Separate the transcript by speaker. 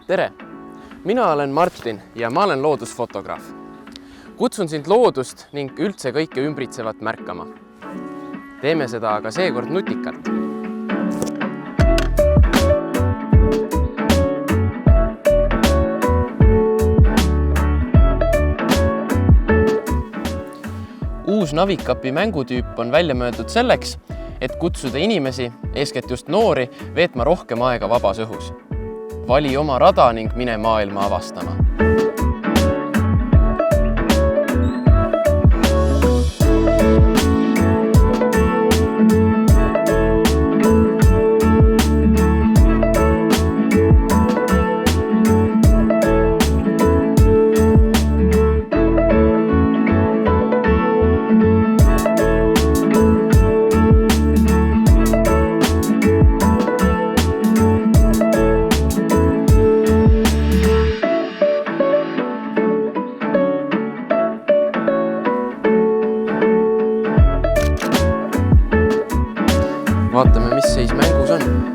Speaker 1: Tere! Mina olen Martin ja ma olen loodusfotograaf. Kutsun sind loodust ning üldse kõike ümbritsevat märkama. Teeme seda aga seekord nutikalt. Uus Navicapi mängutüüp on välja mõeldud selleks, et kutsuda inimesi, eeskätt just noori, veetma rohkem aega vabas õhus. Vali oma rada ning mine maailma avastama. Vaatame, mis seis mängus on.